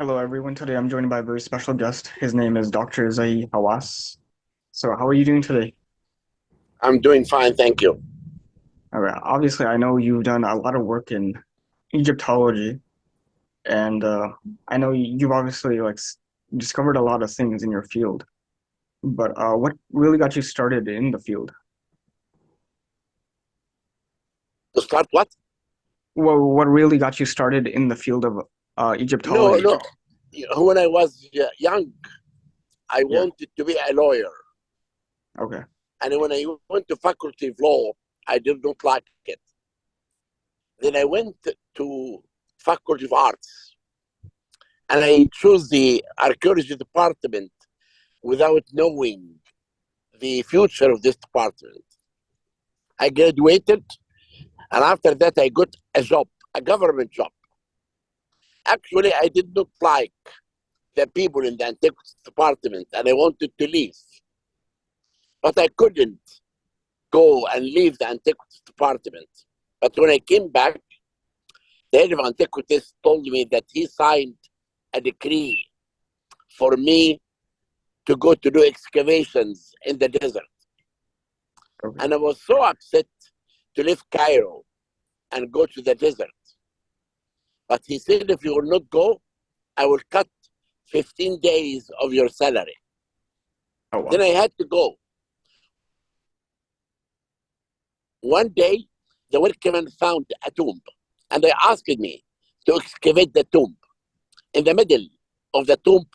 Hello, everyone. Today I'm joined by a very special guest. His name is Dr. Zahi Hawass. So, how are you doing today? I'm doing fine, thank you. All right. Obviously, I know you've done a lot of work in Egyptology, and I know you've obviously discovered a lot of things in your field. But what really got you started in the field? To start what? What really got you started in the field of No, Egyptology? no. When I was young, I Yeah. wanted to be a lawyer. Okay. And when I went to faculty of law, I did not like it. Then I went to faculty of arts and I chose the archaeology department without knowing the future of this department. I graduated and after that I got a job, a government job. Actually, I did not like the people in the antiquities department and I wanted to leave. But I couldn't go and leave the antiquities department. But when I came back, the head of antiquities told me that he signed a decree for me to go to do excavations in the desert. Okay. And I was so upset to leave Cairo and go to the desert. But he said, if you will not go, I will cut 15 days of your salary. Oh, Then wow. I had to go. One day, the workmen found a tomb and they asked me to excavate the tomb. In the middle of the tomb,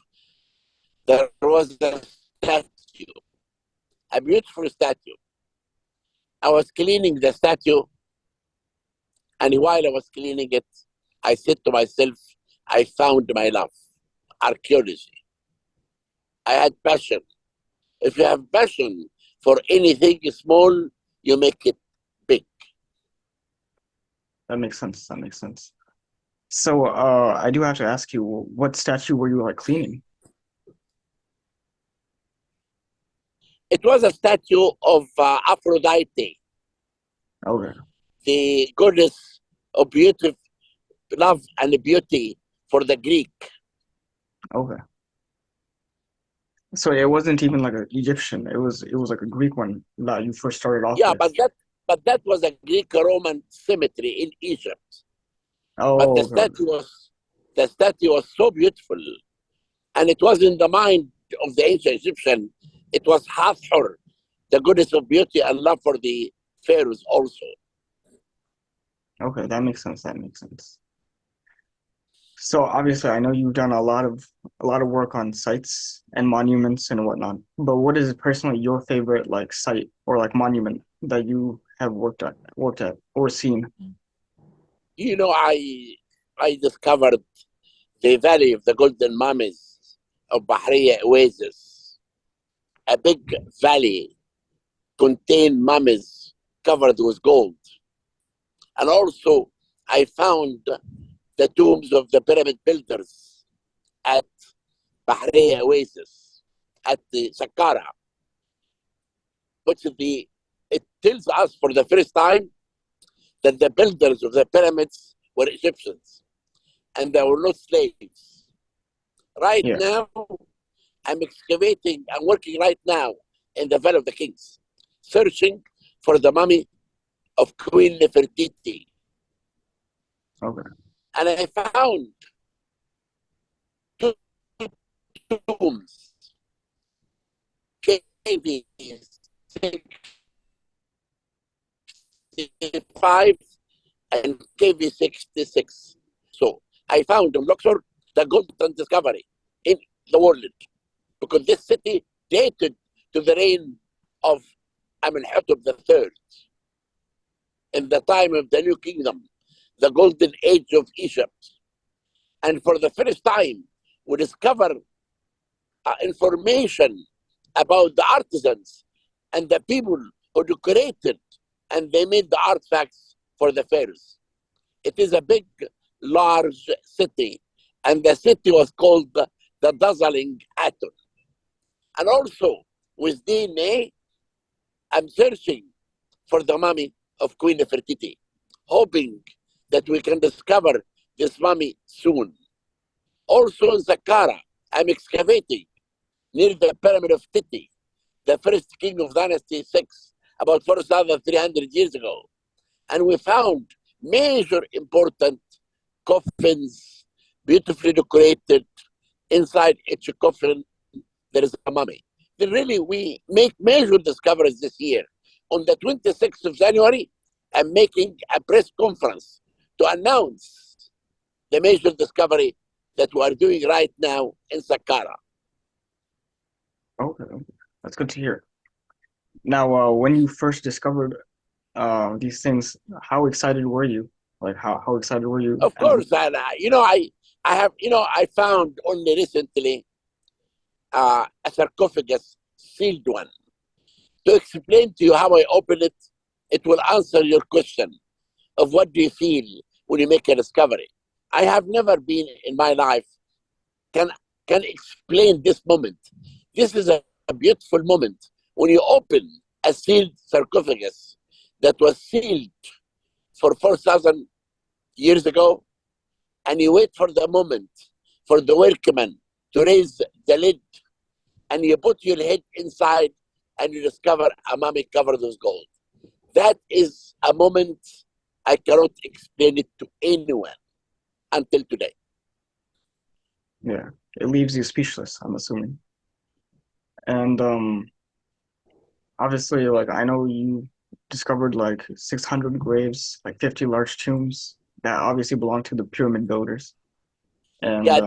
there was a statue, a beautiful statue. I was cleaning the statue, and while I was cleaning it, I said to myself, I found my love, archaeology. I had passion. If you have passion for anything small, you make it big. That makes sense. That makes sense. So, I do have to ask you, what statue were you cleaning? It was a statue of Aphrodite, Okay. the goddess of beauty, love, and beauty for the Greek. Okay. So it wasn't even like an Egyptian. It was like a Greek one that you first started off Yeah, with. but that was a Greek-Roman cemetery in Egypt. But Oh, okay, okay. the statue was so beautiful, and it was in the mind of the ancient Egyptian. It was Hathor, the goddess of beauty and love for the pharaohs also. Okay, that makes sense. That makes sense. So obviously, I know you've done a lot of work on sites and monuments and whatnot. But what is personally your favorite site or monument that you have worked at or seen? You know, I discovered the valley of the golden mummies of Bahriya Oasis, a big valley contained mummies covered with gold. And also, I found the tombs of the pyramid builders at Bahriya Oasis, at the Saqqara, which is it tells us for the first time that the builders of the pyramids were Egyptians and they were not slaves. Right Yeah. now, I'm working right now in the Valley of the Kings, searching for the mummy of Queen Nefertiti. Okay. And I found two tombs, KV 65 and KV 66. So I found in Luxor the golden discovery in the world because this city dated to the reign of Amenhotep III in the time of the New Kingdom, the golden age of Egypt. And for the first time, we discover information about the artisans and the people who decorated and they made the artifacts for the pharaohs. It is a big, large city, and the city was called the Dazzling Aton. And also, with DNA, I'm searching for the mummy of Queen Nefertiti, hoping that we can discover this mummy soon. Also in Saqqara, I'm excavating near the pyramid of Titi, the first king of Dynasty 6, about 4,300 years ago. And we found major important coffins, beautifully decorated. Inside each coffin, there is a mummy. Then really, we make major discoveries this year. On the 26th of January, I'm making a press conference to announce the major discovery that we are doing right now in Saqqara. Okay, that's good to hear. Now, when you first discovered these things, how excited were you? Like how excited were you? Of And course, and I found only recently a sarcophagus, sealed one. To explain to you how I open it, it will answer your question of what do you feel when you make a discovery. I have never been in my life can can explain this moment. This is a beautiful moment when you open a sealed sarcophagus that was sealed for 4,000 years ago, and you wait for the moment for the workman to raise the lid, and you put your head inside, and you discover a mummy covered with gold. That is a moment I cannot explain it to anyone until today. yeah, it leaves you speechless, I'm assuming. And obviously, like I know you discovered like 600 graves, like 50 large tombs that obviously belong to the pyramid builders. And Yeah,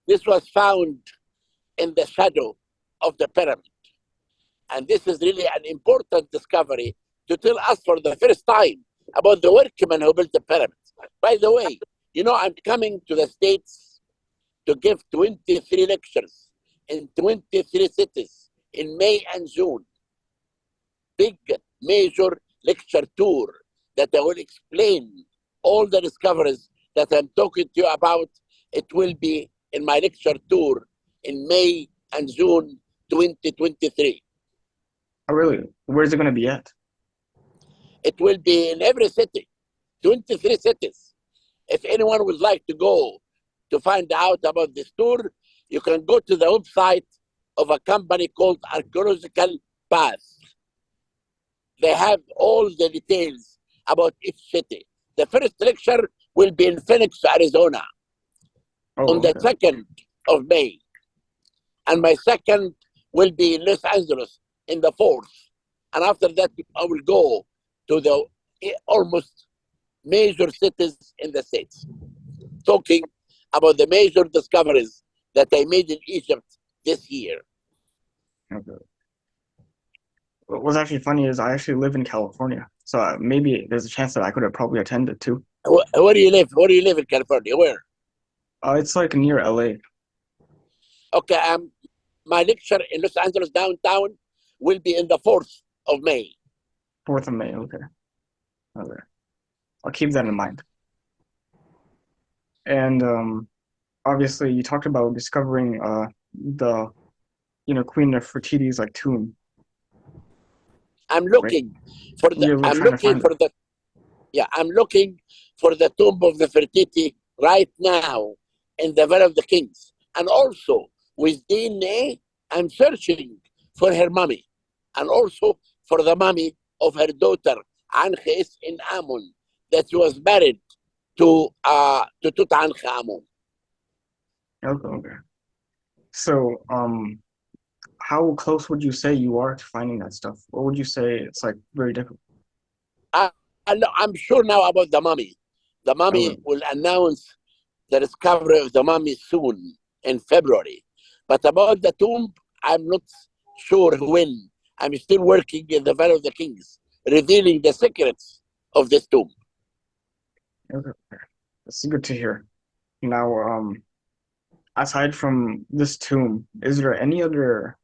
this was found in the shadow of the pyramid. And this is really an important discovery to tell us for the first time about the workmen who built the pyramids. By the way, I'm coming to the States to give 23 lectures in 23 cities in May and June. Big, major lecture tour that I will explain all the discoveries that I'm talking to you about. It will be in my lecture tour in May and June 2023. oh, really, where's it going to be at? It will be in every city, 23 cities. If anyone would like to go to find out about this tour, you can go to the website of a company called Archaeological Path. They have all the details about each city. The first lecture will be in Phoenix, Arizona on Oh, the okay. 2nd of May. And my second will be in Los Angeles in the 4th. And after that, I will go to the almost major cities in the States, talking about the major discoveries that I made in Egypt this year. Okay. What's actually funny is I actually live in California, so maybe there's a chance that I could have probably attended too. Where do you live? Where do you live in California? Where? It's like near LA, Okay, my lecture in Los Angeles downtown will be in the 4th of May. 4th of May. Okay, okay. I'll keep that in mind. And obviously, you talked about discovering the Queen Nefertiti's like tomb, I'm right? looking for the You're I'm trying to looking find it. for the yeah, I'm looking for the tomb of Nefertiti right now in the Valley of the Kings. And also with DNA, I'm searching for her mummy and also for the mummy of her daughter, Ankhis in Amun, that was married to Tutankhamun. Okay, okay. So, how close would you say you are to finding that stuff? Or would you say it's like very difficult? I, I'm sure now about the mummy. The mummy Okay, will announce the discovery of the mummy soon in February. But about the tomb, I'm not sure when. I'm still working in the Valley of the Kings, revealing the secrets of this tomb. okay, okay. That's good to hear. Now, aside from this tomb, is there any other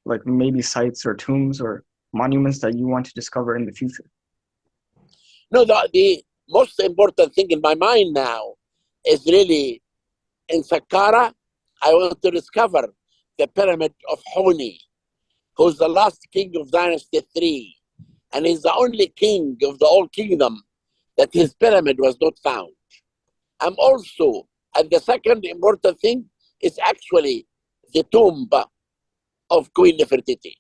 like maybe sites or tombs or monuments that you want to discover in the future? No, the most important thing in my mind now is really in Saqqara, I want to discover the pyramid of Huni, who's the last king of Dynasty 3. And he's the only king of the old kingdom that his pyramid was not found. I'm also And the second important thing is actually the tomb of Queen Nefertiti.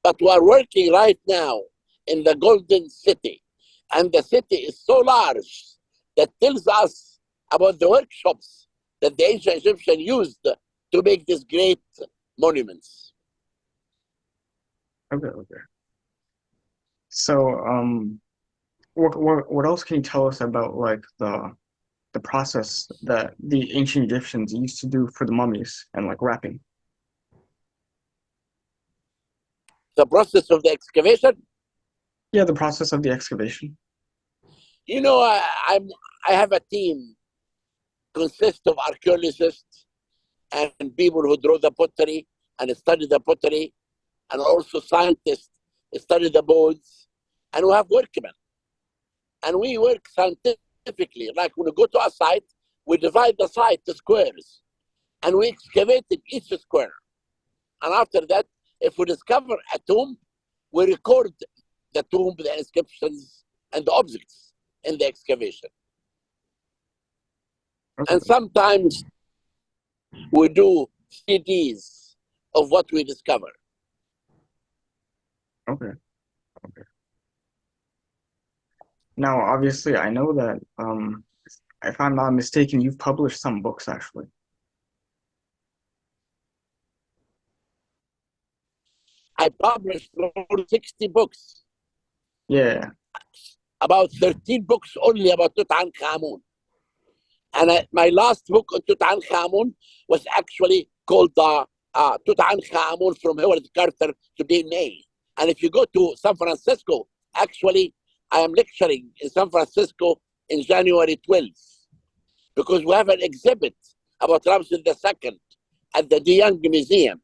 But we are working right now in the Golden City, and the city is so large that tells us about the workshops that the ancient Egyptians used to make these great monuments. Okay, okay. So, what else can you tell us about like the process that the ancient Egyptians used to do for the mummies and like wrapping? The process of the excavation, Yeah, the process of the excavation. you know, I have a team consists of archaeologists and people who draw the pottery and study the pottery, and also scientists study the bones, and we have workmen. And we work scientifically. Like when we go to a site, we divide the site to squares, and we excavate in each square. And after that, if we discover a tomb, we record the tomb, the inscriptions, and the objects in the excavation. Okay, And sometimes we do CDs of what we discover. okay, okay. Now, obviously, I know that if I'm not mistaken, you've published some books actually. I published over 60 books, Yeah. about 13 books only about Tutankhamun. And my last book on Tutankhamun was actually called Tutankhamun from Howard Carter to DNA. And if you go to San Francisco, actually, I am lecturing in San Francisco in January 12th because we have an exhibit about Ramses II at the De Young Museum.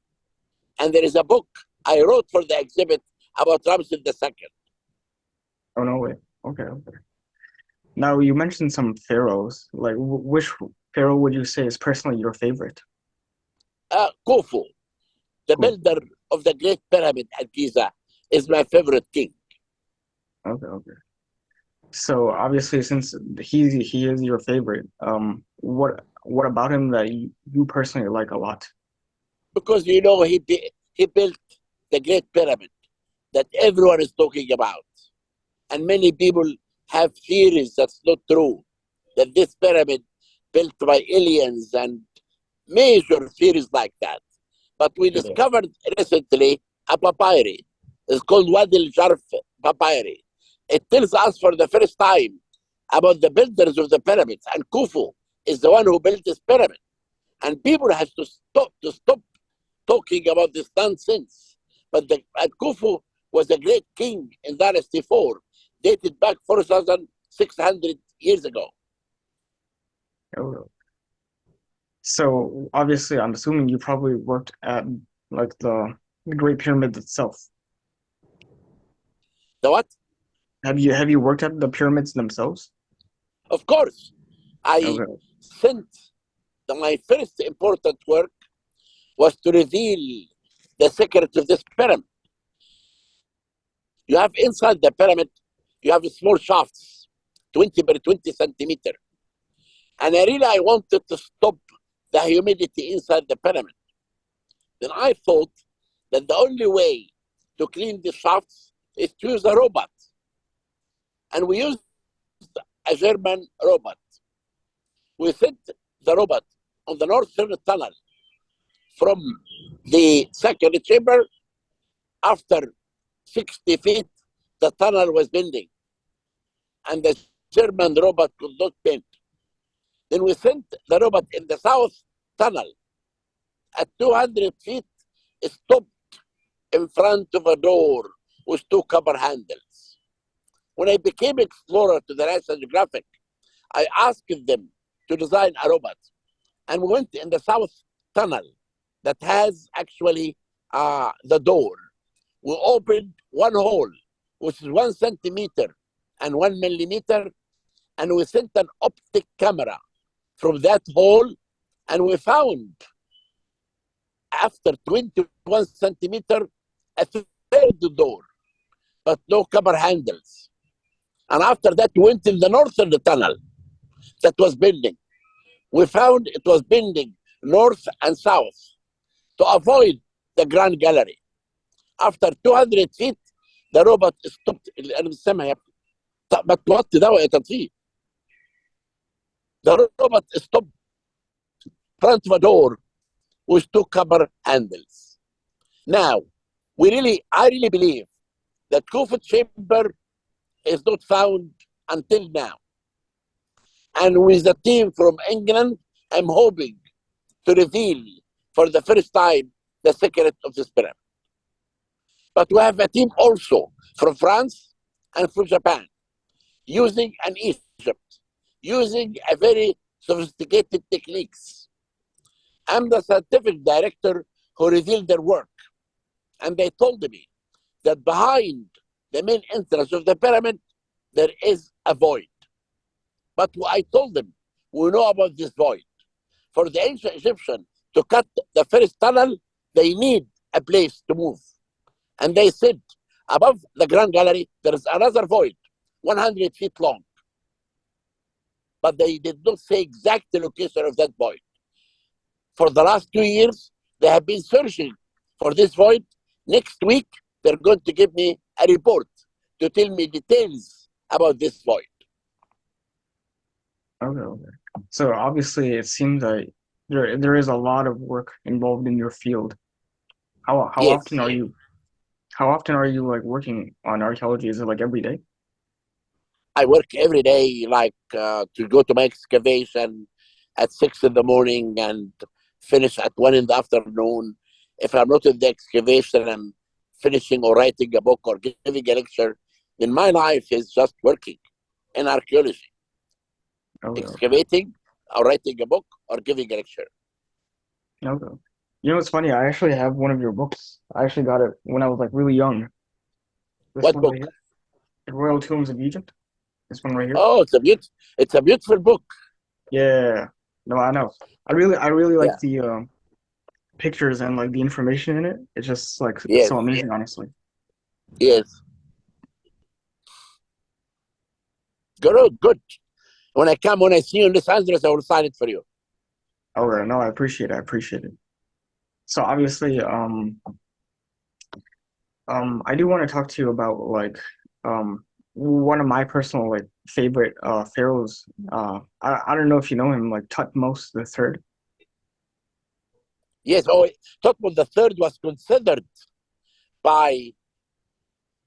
And there is a book I wrote for the exhibit about Ramses II. Oh no way. Okay, okay. Now you mentioned some pharaohs. Like, which pharaoh would you say is personally your favorite? Khufu, the Cool. builder of the Great Pyramid at Giza, is my favorite king. Okay, okay. So obviously, since he is your favorite, what about him that you personally like a lot? Because you know he built the Great Pyramid that everyone is talking about, and many people have theories that's not true. That this pyramid built by aliens and major theories like that. But we Yeah. discovered recently a papyri. It's called Wadi al-Jarf papyri. It tells us for the first time about the builders of the pyramids, and Khufu is the one who built this pyramid. And people have to stop talking about this nonsense. But Khufu was a great king in Dynasty 4, dated back 4,600 years ago. Oh. So obviously, I'm assuming you probably worked at like the Great Pyramid itself. The what? Have you worked at the pyramids themselves? Of course, I Okay. sent my first important work was to reveal the secret of this pyramid. You have inside the pyramid, you have small shafts, 20 by 20 centimeter. And I wanted to stop the humidity inside the pyramid. Then I thought that the only way to clean the shafts is to use a robot. And we used a German robot. We sent the robot on the northern tunnel from the second chamber. After 60 feet, the tunnel was bending, and the German robot could not bend. Then we sent the robot in the south tunnel at 200 feet, stopped in front of a door with two copper handles. When I became explorer to the National Geographic, I asked them to design a robot. And we went in the south tunnel that has actually the door. We opened one hole, which is 1 centimeter and 1 millimeter, and we sent an optic camera from that hole, and we found after 21 centimeter a third door, but no copper handles. And after that, we went in the northern tunnel that was building. We found it was bending north and south to avoid the Grand Gallery. After 200 feet, the robot stopped. أنا مش سامع يا ابني. طب ما توطي ده يا تطفيه. The robot stopped in front of a door with two copper handles. Now, I really believe that Khufu chamber is not found until now. And with the team from England, I'm hoping to reveal for the first time the secret of this pyramid. But we have a team also from France and from Japan using an Egypt, using a very sophisticated techniques. I'm the scientific director who revealed their work. And they told me that behind the main entrance of the pyramid, there is a void. But I told them, we know about this void. For the ancient Egyptian to cut the first tunnel, they need a place to move. And they said, above the Grand Gallery, there is another void, 100 feet long. But they did not say exact the location of that void. For the last 2 years, they have been searching for this void. Next week, they're going to give me a report to tell me details about this void. Okay. So obviously, it seems like there is a lot of work involved in your field. How Yes, often are you like working on archaeology? Is it like every day? I work every day, like to go to my excavation at 6 in the morning and finish at 1 in the afternoon. If I'm not in the excavation, I'm finishing or writing a book or giving a lecture. Then my life is just working in archaeology, Okay. excavating or writing a book or giving a lecture. Okay. You know what's funny? I actually have one of your books. I actually got it when I was like really young. This What one right book? here, The Royal Tombs of Egypt. This one right here. Oh, it's a beautiful book. Yeah. No, I know. I really like Yeah. the pictures and like the information in it. It's just like Yes. so amazing, honestly. Yes. Good. Good. When I see you in Los Angeles, I will sign it for you. Okay, no, I appreciate it. I appreciate it. So obviously, I do want to talk to you about like one of my personal like favorite pharaohs. I don't know if you know him, like Tutmos the Third. Yes. Oh, Thutmose the third was considered by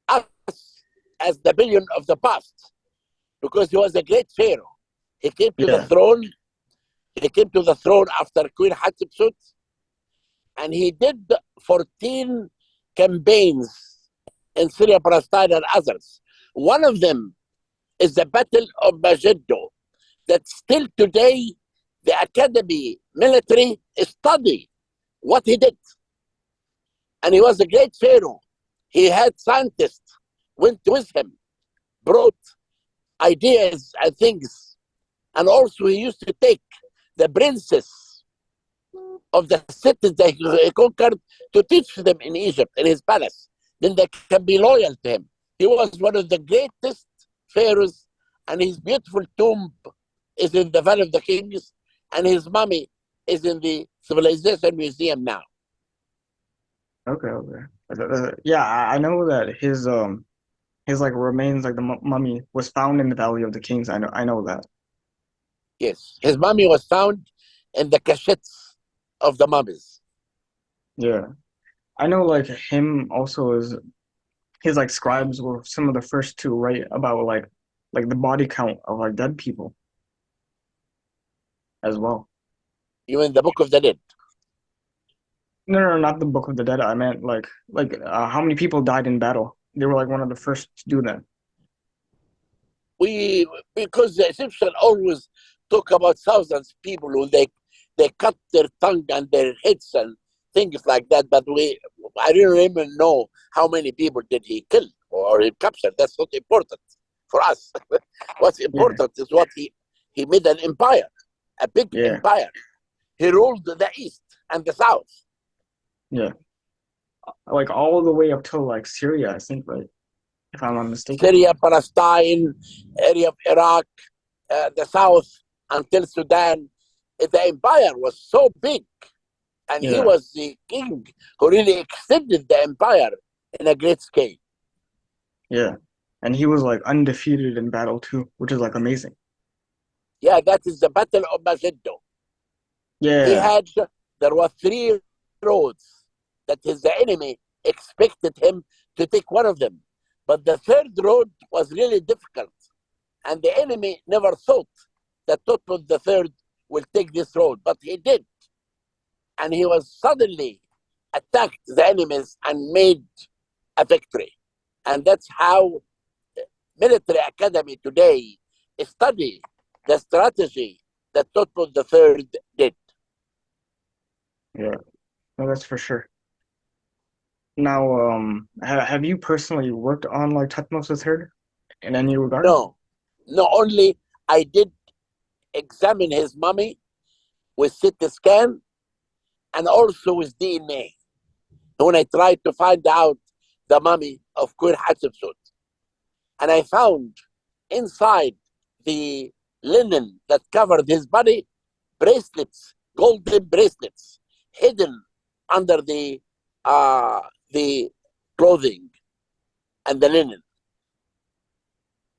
us as the billion of the past because he was a great pharaoh. He came to the Yeah, throne. He came to the throne after Queen Hatshepsut, and he did 14 campaigns in Syria, Palestine, and others. One of them is the Battle of Megiddo, that still today the academy military study what he did. And he was a great pharaoh. He had scientists went with him, brought ideas and things. And also he used to take the princess of the cities that he conquered to teach them in Egypt, in his palace. Then they can be loyal to him. He was one of the greatest pharaohs, and his beautiful tomb is in the Valley of the Kings, and his mummy is in the Civilization Museum now. okay. Yeah, I know that his like remains like the mummy was found in the Valley of the Kings. I know that. Yes, his mummy was found in the cachettes of the mummies. Yeah, I know like him also is his like scribes were some of the first to write about like the body count of like dead people as well. You in the Book of the Dead. No, not the Book of the Dead. I meant like how many people died in battle. They were like one of the first to do that. We because the Egyptians always talk about thousands of people who they cut their tongue and their heads and things like that. But I didn't even know how many people did he kill or he captured. That's not important for us. What's Yeah, important is what he made an empire, a big yeah, empire. He ruled the east and the south. yeah. Like all the way up till like Syria, I think, right? If I'm not mistaken. Syria, Palestine, area of Iraq, the south until Sudan, the empire was so big, and he Yeah, was the king who really extended the empire in a great scale. yeah. And he was like undefeated in battle too, which is like amazing. Yeah, that is the Battle of Magento. He Yeah, had, there were three roads that his enemy expected him to take one of them. But the third road was really difficult. And the enemy never thought that Tutmos the third will take this road, but he did. And he was suddenly attacked the enemies and made a victory. And that's how military academy today study the strategy that Tutmos the third did. yeah. No, that's for sure. Now, have you personally worked on like Tutmosis III in any regard? No, not only I did examine his mummy with CT scan and also with DNA when I tried to find out the mummy of Queen Hatshepsut. And I found inside the linen that covered his body bracelets, golden bracelets, hidden under the clothing and the linen.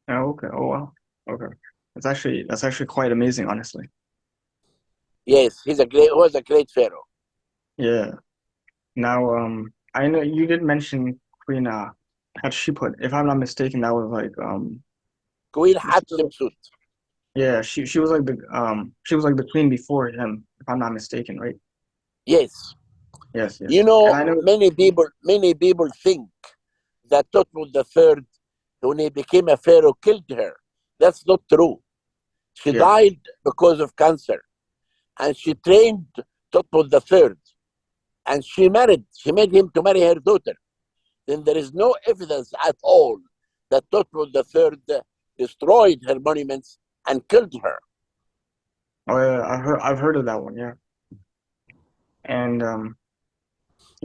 Oh, okay. Oh, wow. Okay. That's actually quite amazing, honestly. Yes, he was a great pharaoh. Yeah. Now, I know you did mention Queen Hatshepsut. If I'm not mistaken, that was like Queen she was Hatshepsut. yeah, she was like the queen before him, if I'm not mistaken, right? Yes. Yes, You yes. And know, I know many people think that Thutmose the third, when he became a pharaoh, killed her. That's not true. She yeah. died because of cancer, and she trained Thutmose the third, and she married. She made him to marry her daughter. Then there is no evidence at all that Thutmose the third destroyed her monuments and killed her. Oh yeah, I've heard of that one, yeah. And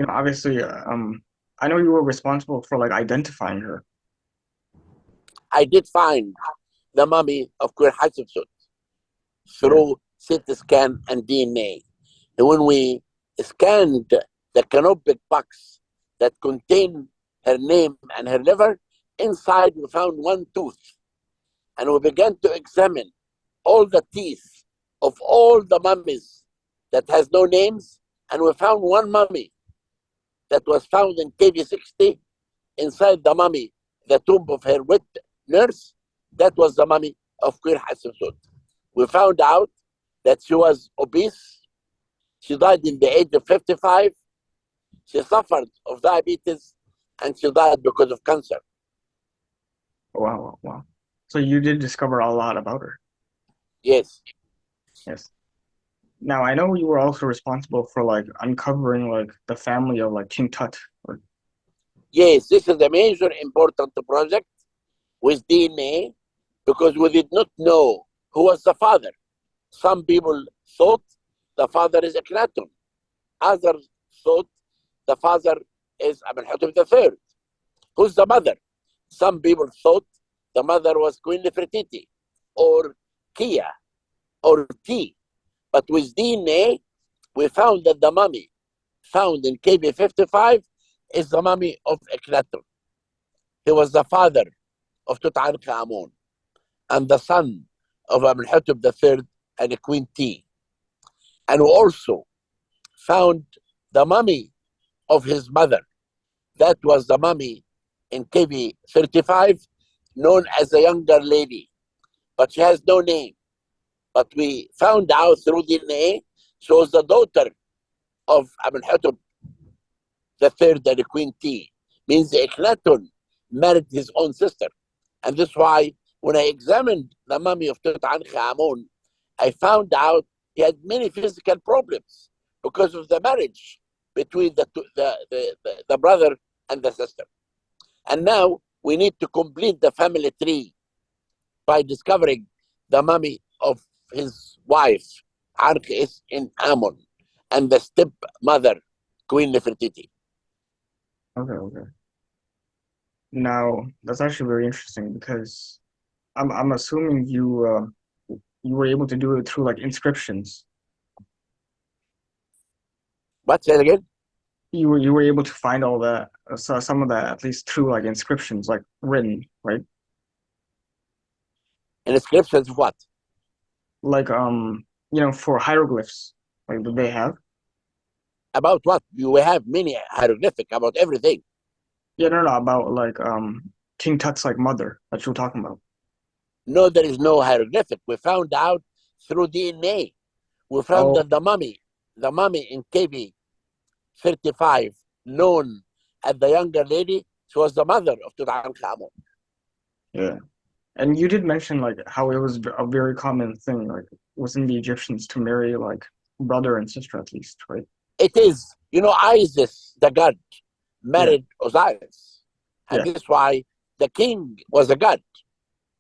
obviously I know you were responsible for like identifying her. I did find the mummy of Queen Hatshepsut Yeah. through CT scan and DNA. And when we scanned the canopic box that contained her name and her liver, inside we found one tooth. And we began to examine all the teeth of all the mummies that has no names. And we found one mummy that was found in KV 60 inside the mummy, the tomb of her wet nurse. That was the mummy of Queen Hatshepsut. We found out that she was obese. She died in the age of 55. She suffered of diabetes and she died because of cancer. Wow, wow, wow. So you did discover a lot about her. Yes. Yes. Now I know you were also responsible for like uncovering like the family of like King Tut. Or Yes, this is a major important project with DNA because we did not know who was the father. Some people thought the father is Akhenaten. Others thought the father is Amenhotep III. Who's the mother? Some people thought the mother was Queen Nefertiti or Kia or T. But with DNA, we found that the mummy found in KB 55 is the mummy of Akhenaten. He was the father of Tutankhamun and the son of Amenhotep III and Queen T. And we also found the mummy of his mother. That was the mummy in KB 35, known as the younger lady, but she has no name. But we found out through DNA she was the daughter of Amenhotep the third and the Queen T. Means Akhenaten married his own sister. And that's why when I examined the mummy of Tutankhamun, I found out he had many physical problems because of the marriage between the brother and the sister. And now we need to complete the family tree by discovering the mummy of his wife, Archis in Ammon, and the stepmother, Queen Nefertiti. okay, okay. Now that's actually very interesting because I'm assuming you were able to do it through like inscriptions. But say it again. You were able to find all that, so some of that at least through like inscriptions, like written, right? Inscriptions of what? Like for hieroglyphs, like do they have? About what? You have many hieroglyphic about everything. Yeah, no, no, about like King Tut's like mother that you were talking about. No, there is no hieroglyphic. We found out through DNA. We found Oh, that the mummy in KB 35, known as the younger lady, she was the mother of Tutankhamun. yeah. And you did mention like how it was a very common thing, like within the Egyptians to marry like brother and sister at least, right? It is, Isis, the god, Yeah, married Osiris. And yeah. this is why the king was a god.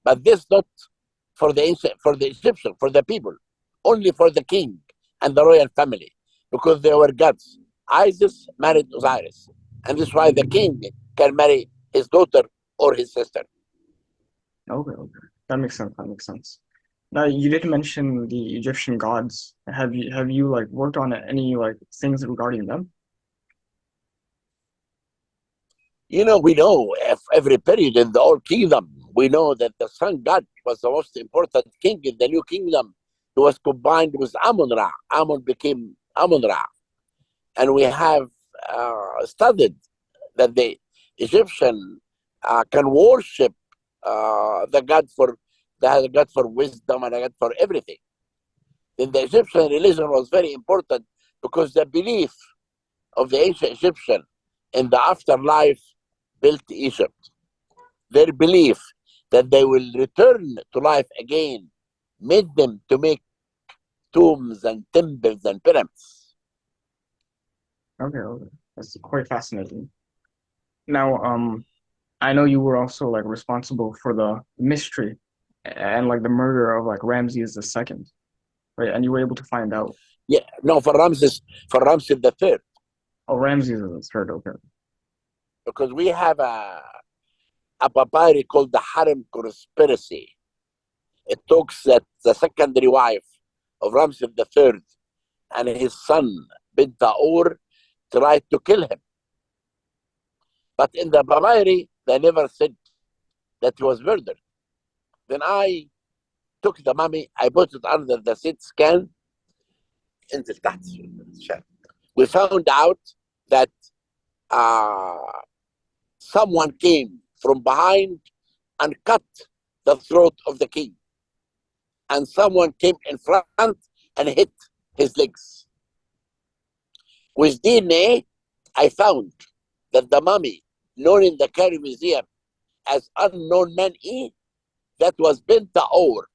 But this not for the Egyptian, for the people, only for the king and the royal family, because they were gods. Isis married Osiris, and this is why the king can marry his daughter or his sister. Okay, okay. That makes sense. That makes sense. Now you did mention the Egyptian gods. Have you like worked on any like things regarding them? We know if every period in the old kingdom, we know that the sun god was the most important king in the new kingdom. He was combined with Amun Ra. Amun became Amun Ra. And we have studied that the Egyptian can worship the god for the god for wisdom and a god for everything. Then the Egyptian religion was very important because the belief of the ancient Egyptian in the afterlife built Egypt. Their belief that they will return to life again made them to make tombs and temples and pyramids. Okay, okay. That's quite fascinating. Now, I know you were also like responsible for the mystery and like the murder of like Ramses the second, right? And you were able to find out. Yeah, no, for Ramses the third, Oh, Ramses the third. Okay. because we have a papyri called the Harem Conspiracy. It talks that the secondary wife of Ramses the third and his son Bint Taur tried to kill him. But in the papyri, they never said that he was murdered. Then I took the mummy, I put it under the CT scan. انزل تحت we found out that uh, someone came from behind and cut the throat of the king, and someone came in front and hit his legs. With DNA, I found that the mummy, known in the Cairo Museum as Unknown Man E, that was Bint Taur,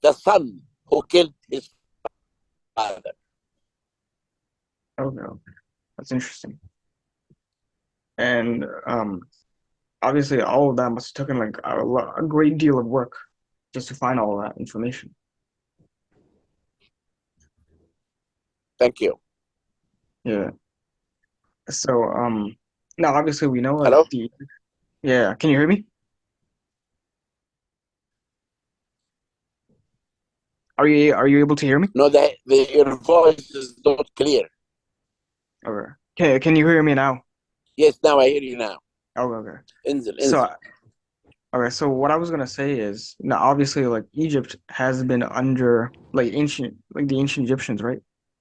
the son who killed his father. Okay, okay. That's interesting. And obviously all of that must have taken like a great deal of work just to find all that information. Thank you. Yeah. So now obviously we know like Hello? the yeah, can you hear me? Are you able to hear me? No, your voice is not clear. Or can you hear me now? Yes, now I hear you now. Oh, okay. انزل So انزل. okay, so what I was gonna say is now obviously like Egypt has been under like the ancient Egyptians, right?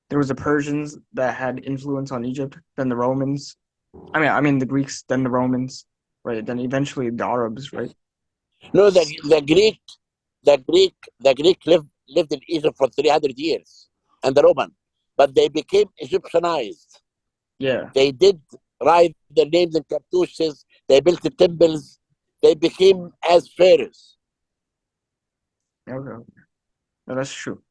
There was the Persians that had influence on Egypt, then the Romans. I mean the Greeks, then the Romans, right? Then eventually the Arabs, right? No, the Greek lived in Egypt for 300 years, and the Roman, but they became Egyptianized. Yeah. They did write their names in cartouches. They built the temples. They became as pharaohs. Okay. No, that's true.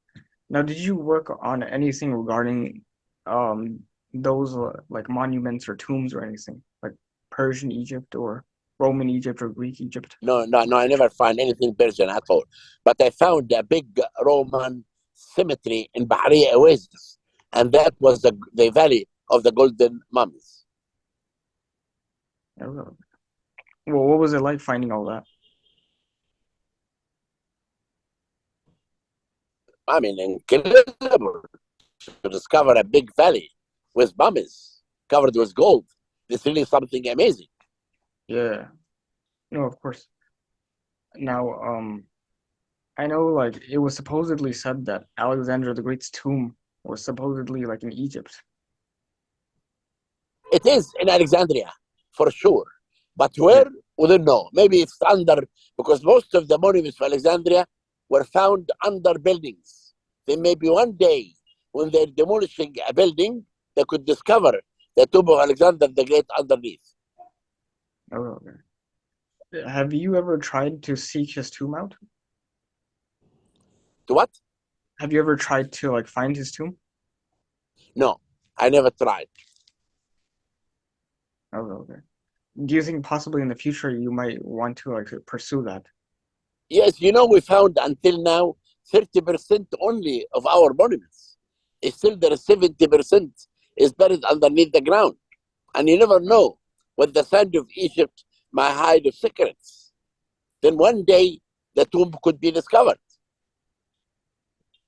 Now, did you work on anything regarding um those like monuments or tombs or anything like Persian Egypt or Roman Egypt or Greek Egypt? No, no, no. I never find anything Persian at all. But I found a big Roman cemetery in Bahariya Oasis, and that was the valley of the golden mummies. Okay. Well, what was it like finding all that? I mean, incredible to discover a big valley. with mummies covered with gold. This is really something amazing. Yeah. No, of course. Now, I know like it was supposedly said that Alexander the Great's tomb was supposedly like in Egypt. It is in Alexandria, for sure. But Yeah. where? We don't know. Maybe it's under, because most of the monuments of Alexandria were found under buildings. Then maybe one day, when they're demolishing a building, they could discover the tomb of Alexander the Great underneath. Oh, okay. Have you ever tried to seek his tomb out? To what? Have you ever tried to like find his tomb? No, I never tried. Oh, okay. Do you think possibly in the future you might want to like pursue that? Yes, we found until now 30% only of our monuments. It's still there is 70% is buried underneath the ground. And you never Oh, know what the sand of Egypt might hide of secrets. Then one day the tomb could be discovered.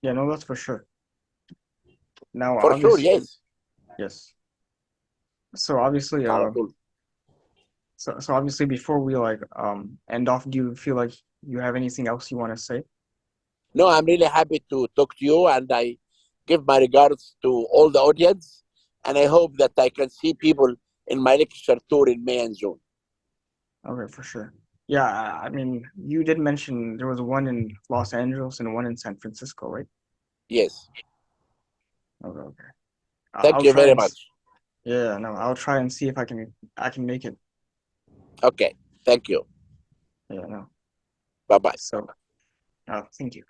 yeah, no, that's for sure. Now, For sure, obviously, yes. yes. So obviously, so obviously, before we like end off, do you feel like you have anything else you want to say? No, I'm really happy to talk to you, and I give my regards to all the audience. And I hope that I can see people in my lecture tour in May and June. Okay, for sure. Yeah, I mean, you did mention there was one in Los Angeles and one in San Francisco, right? Yes. Okay, okay. Thank I'll you try very and much. yeah, no, I'll try and see if I can make it. Okay. Thank you. Yeah, no. Bye bye. So, thank you.